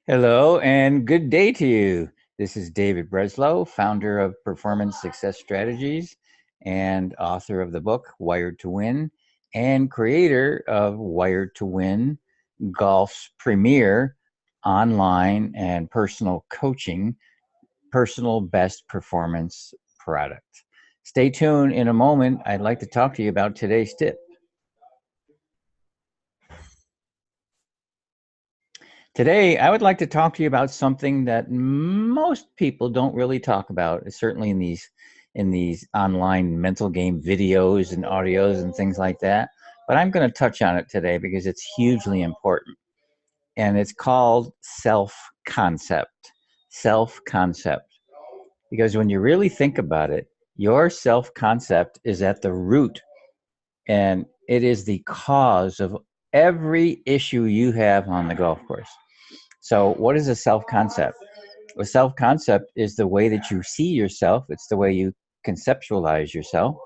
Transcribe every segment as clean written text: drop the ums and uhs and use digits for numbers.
Hello and good day to you. This is David Breslow, founder of Performance Success Strategies and author of the book Wired to Win and creator of Wired to Win, golf's premier online and personal coaching, personal best performance product. Stay tuned. In a moment, I'd like to talk to you about today's tip. Today, I would like to talk to you about something that most people don't really talk about, certainly in these online mental game videos and audios and things like that. But I'm going to touch on it today because it's hugely important. And it's called self-concept. Self-concept. Because when you really think about it, your self-concept is at the root and it is the cause of every issue you have on the golf course. So, what is a self concept? A self concept is the way that you see yourself, it's the way you conceptualize yourself,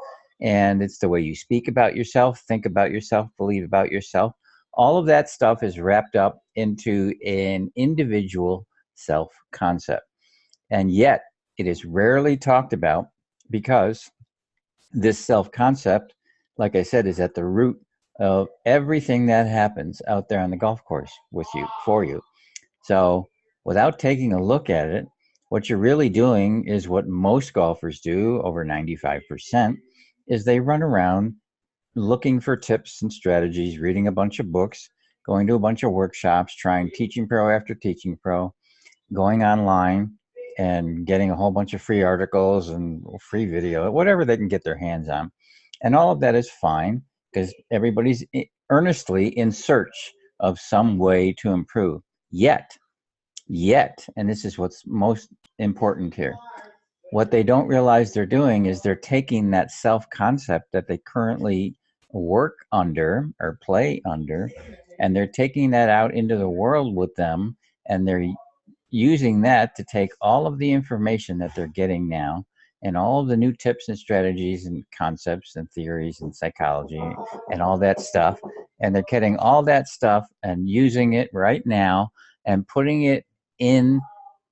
and it's the way you speak about yourself, think about yourself, believe about yourself. All of that stuff is wrapped up into an individual self concept. And yet, it is rarely talked about because this self concept, like I said, is at the root of everything that happens out there on the golf course with you, for you. So, without taking a look at it, what you're really doing is what most golfers do, over 95%, is they run around looking for tips and strategies, reading a bunch of books, going to a bunch of workshops, trying teaching pro after teaching pro, going online and getting a whole bunch of free articles and free video, whatever they can get their hands on. And all of that is fine because everybody's earnestly in search of some way to improve. Yet, and this is what's most important here, what they don't realize they're doing is they're taking that self concept that they currently work under or play under, and they're taking that out into the world with them, and they're using that to take all of the information that they're getting now and all of the new tips and strategies and concepts and theories and psychology and all that stuff, and they're getting all that stuff and using it right now and putting it in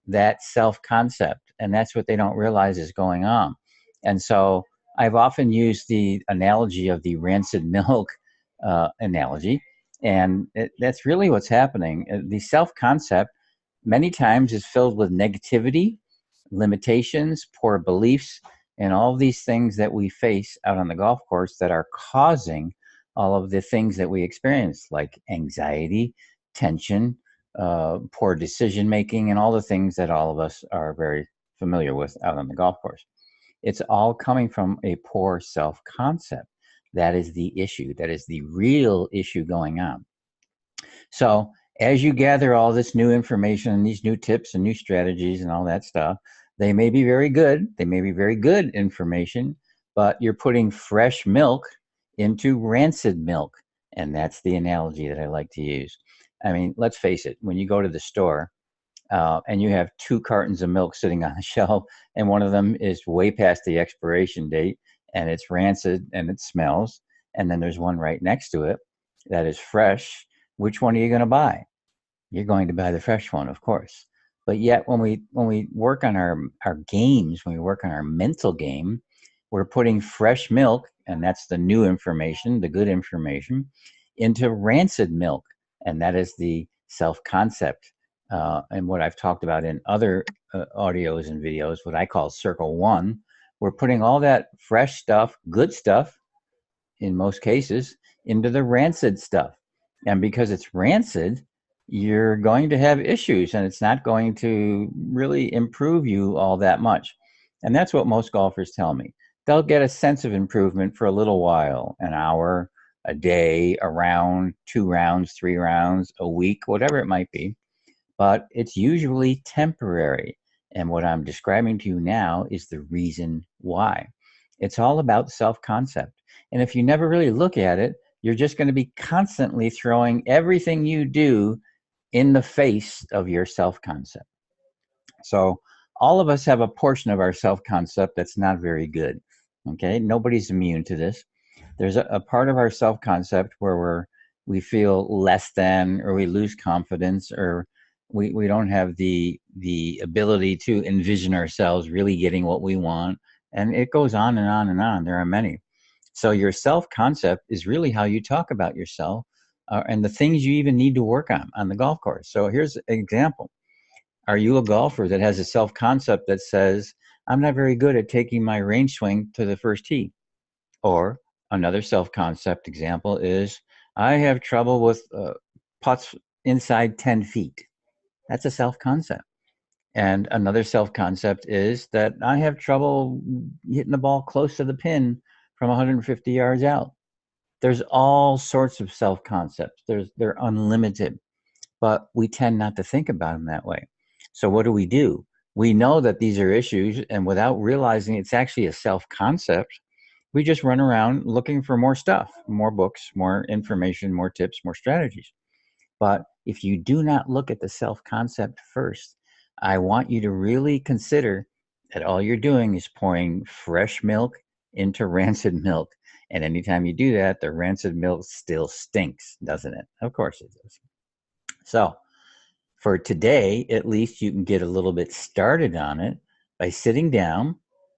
that self concept. And that's what they don't realize is going on. And so I've often used the analogy of the rancid milk analogy. And that's really what's happening. The self concept many times is filled with negativity, limitations, poor beliefs, and all of these things that we face out on the golf course that are causing all of the things that we experience, like anxiety, tension, poor decision making, and all the things that all of us are very familiar with out on the golf course. It's all coming from a poor self concept. That is the issue. That is the real issue going on. So, as you gather all this new information and these new tips and new strategies and all that stuff, they may be very good. They may be very good information, but you're putting fresh milk into rancid milk. And that's the analogy that I like to use. I mean, let's face it, when you go to the store and you have two cartons of milk sitting on the shelf, and one of them is way past the expiration date and it's rancid and it smells, and then there's one right next to it that is fresh, which one are you going to buy? You're going to buy the fresh one, of course. But yet, when we work on our games, when we work on our mental game, we're putting fresh milk, and that's the new information, the good information, into rancid milk, and that is the self concept. And what I've talked about in other audios and videos, what I call circle one, we're putting all that fresh stuff, good stuff, in most cases, into the rancid stuff. And because it's rancid, you're going to have issues and it's not going to really improve you all that much. And that's what most golfers tell me. They'll get a sense of improvement for a little while, an hour, a day, a round, 2 rounds, 3 rounds, a week, whatever it might be. But it's usually temporary. And what I'm describing to you now is the reason why. It's all about self concept. And if you never really look at it, you're just going to be constantly throwing everything you do in the face of your self concept. So, all of us have a portion of our self concept that's not very good. Okay. Nobody's immune to this. There's a part of our self concept where we feel less than, or we lose confidence, or We don't have the ability to envision ourselves really getting what we want, and it goes on and on and on. There are many. So your self concept is really how you talk about yourself, and the things you even need to work on the golf course. So here's an example. Are you a golfer that has a self concept that says, I'm not very good at taking my range swing to the first tee? Or another self concept example is, I have trouble with putts inside 10 feet. That's a self concept. And another self concept is that I have trouble hitting the ball close to the pin from 150 yards out. There's all sorts of self concepts. They're unlimited, but we tend not to think about them that way. So what do? We know that these are issues, and without realizing it's actually a self concept, we just run around looking for more stuff, more books, more information, more tips, more strategies. But if you do not look at the self concept first, I want you to really consider that all you're doing is pouring fresh milk into rancid milk. And anytime you do that, the rancid milk still stinks, doesn't it? Of course it does. So, for today, at least you can get a little bit started on it by sitting down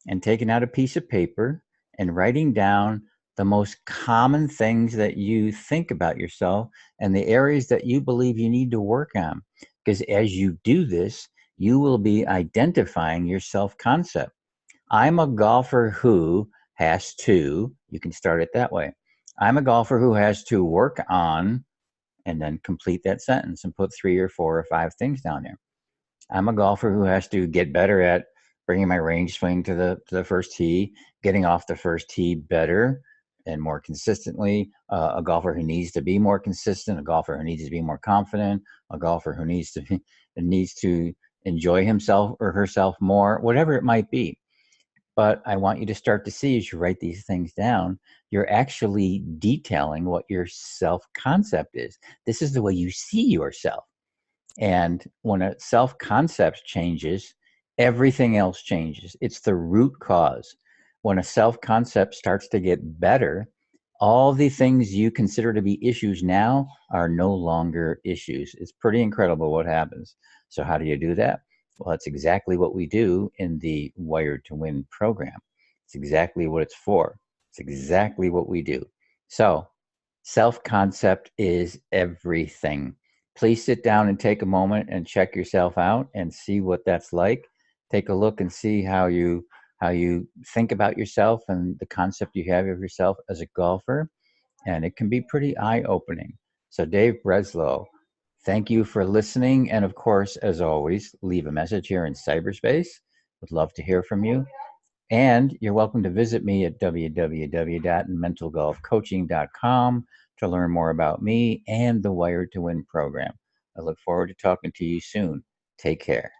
and taking out a piece of paper and writing down the most common things that you think about yourself and the areas that you believe you need to work on. Because as you do this, you will be identifying your self concept. I'm a golfer who has to, you can start it that way. I'm a golfer who has to work on, and then complete that sentence and put 3 or 4 or 5 things down there. I'm a golfer who has to get better at bringing my range swing to the first tee, getting off the first tee better and more consistently. A golfer who needs to be more consistent, a golfer who needs to be more confident, a golfer who needs to enjoy himself or herself more, whatever it might be. But I want you to start to see as you write these things down, you're actually detailing what your self concept is. This is the way you see yourself. And when a self concept changes, everything else changes. It's the root cause. When a self concept starts to get better, all the things you consider to be issues now are no longer issues. It's pretty incredible what happens. So, how do you do that? Well, that's exactly what we do in the Wired to Win program. It's exactly what it's for. It's exactly what we do. So, self concept is everything. Please sit down and take a moment and check yourself out and see what that's like. Take a look and see how you think about yourself and the concept you have of yourself as a golfer, and it can be pretty eye-opening. So Dave Breslow, thank you for listening, and of course, as always, leave a message here in cyberspace. Would love to hear from you. And you're welcome to visit me at www.mentalgolfcoaching.com to learn more about me and the Wired to Win program. I look forward to talking to you soon. Take care.